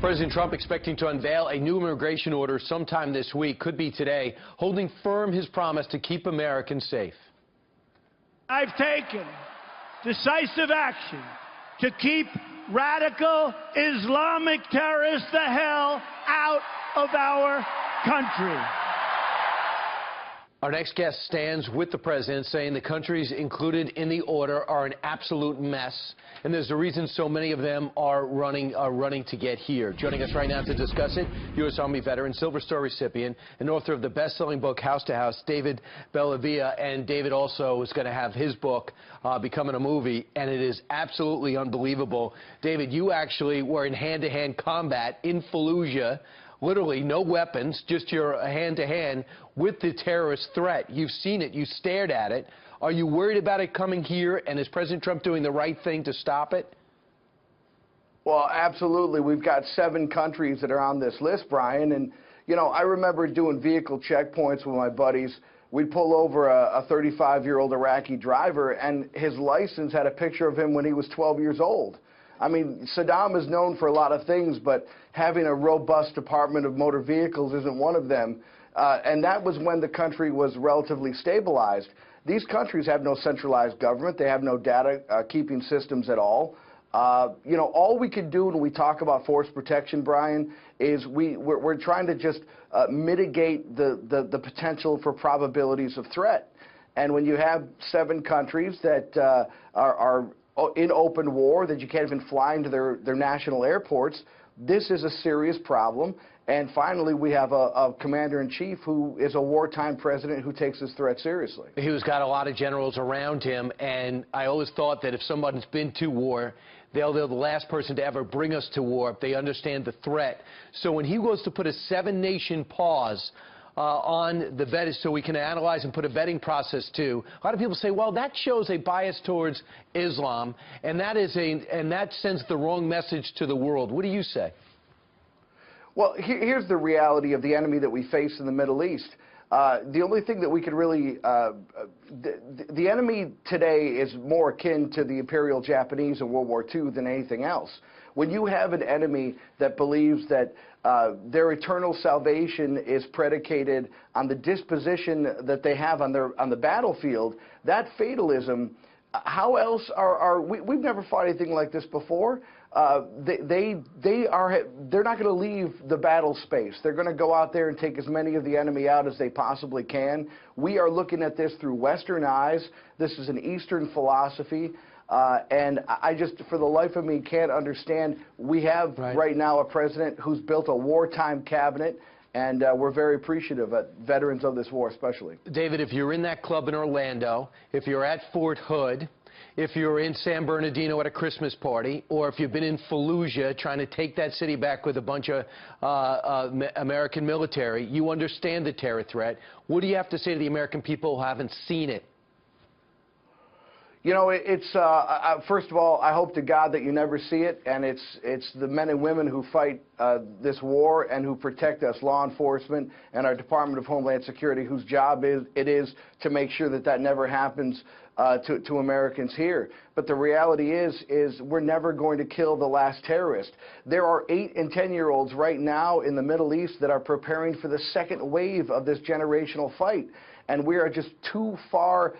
President Trump expecting to unveil a new immigration order sometime this week, could be today, holding firm his promise to keep Americans safe. I've taken decisive action to keep radical Islamic terrorists the hell out of our country. Our next guest stands with the president, saying the countries included in the order are an absolute mess, and there's a reason so many of them are running to get here. Joining us right now to discuss it, U.S. Army veteran, Silver Star recipient, and author of the best-selling book House to House, David Bellavia. And David also is going to have his book becoming a movie, and it is absolutely unbelievable. David, you actually were in hand-to-hand combat in Fallujah. Literally no weapons, just your hand-to-hand with the terrorist threat. You've seen it. You stared at it. Are you worried about it coming here, and is President Trump doing the right thing to stop it? Well, absolutely. We've got 7 countries that are on this list, Brian. And, you know, I remember doing vehicle checkpoints with my buddies. We'd pull over a 35-year-old Iraqi driver, and his license had a picture of him when he was 12 years old. I mean, Saddam is known for a lot of things, but having a robust Department of Motor Vehicles isn't one of them. And that was when the country was relatively stabilized. These countries have no centralized government. They have no data keeping systems at all. You know, all we can do when we talk about force protection, Brian, is we're trying to just mitigate the potential for probabilities of threat. And when you have 7 countries that are in open war, that you can't even fly into their national airports, this is a serious problem. And finally, we have a commander-in-chief who is a wartime president who takes this threat seriously. He's got a lot of generals around him, and I always thought that if someone's been to war, they're the last person to ever bring us to war if they understand the threat. So when he goes to put a 7-nation pause on the vet, so we can analyze and put a vetting process too. A lot of people say, well, that shows a bias towards Islam, and that sends the wrong message to the world. What do you say? Well, here's the reality of the enemy that we face in the Middle East. The only thing that we could really, the enemy today is more akin to the Imperial Japanese in World War II than anything else. When you have an enemy that believes that their eternal salvation is predicated on the disposition that they have on the battlefield, that fatalism, how else we've never fought anything like this before. They're not going to leave the battle space. They're going to go out there and take as many of the enemy out as they possibly can. We are looking at this through Western eyes. This is an Eastern philosophy. And I just, for the life of me, can't understand. We have right now a president who's built a wartime cabinet, and we're very appreciative of veterans of this war especially. David, if you're in that club in Orlando, if you're at Fort Hood, if you're in San Bernardino at a Christmas party, or if you've been in Fallujah trying to take that city back with a bunch of American military, you understand the terror threat. What do you have to say to the American people who haven't seen it? You know, first of all, I hope to God that you never see it, and it's the men and women who fight this war and who protect us, law enforcement and our Department of Homeland Security, whose job it is to make sure that that never happens to Americans here. But the reality is we're never going to kill the last terrorist. There are 8- and 10-year-olds right now in the Middle East that are preparing for the second wave of this generational fight. And we are just too far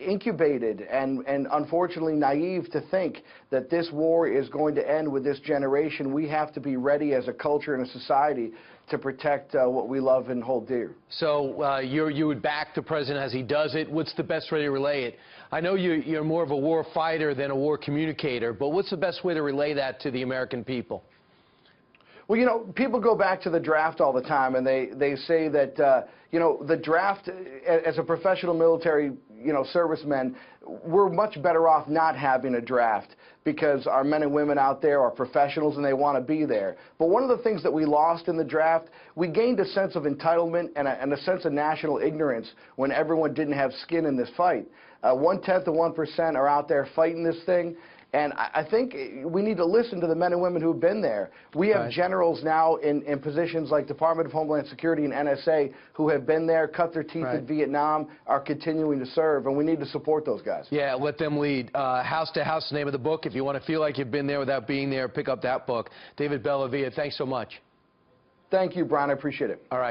incubated and unfortunately naive to think that this war is going to end with this generation. We have to be ready as a culture and a society to protect what we love and hold dear. So you would back the president as he does it. What's the best way to relay it? I know you're more of a war fighter than a war communicator, but what's the best way to relay that to the American people? Well, you know, people go back to the draft all the time, and they say that, you know, the draft, as a professional military, you know, servicemen, we're much better off not having a draft because our men and women out there are professionals and they want to be there. But one of the things that we lost in the draft, we gained a sense of entitlement and a sense of national ignorance when everyone didn't have skin in this fight. 1/10 of 1% are out there fighting this thing. And I think we need to listen to the men and women who've been there. We have generals now in positions like Department of Homeland Security and NSA who have been there, cut their teeth in Vietnam, are continuing to serve, and we need to support those guys. Yeah, let them lead. House to House, the name of the book. If you want to feel like you've been there without being there, pick up that book. David Bellavia, thanks so much. Thank you, Brian. I appreciate it. All right.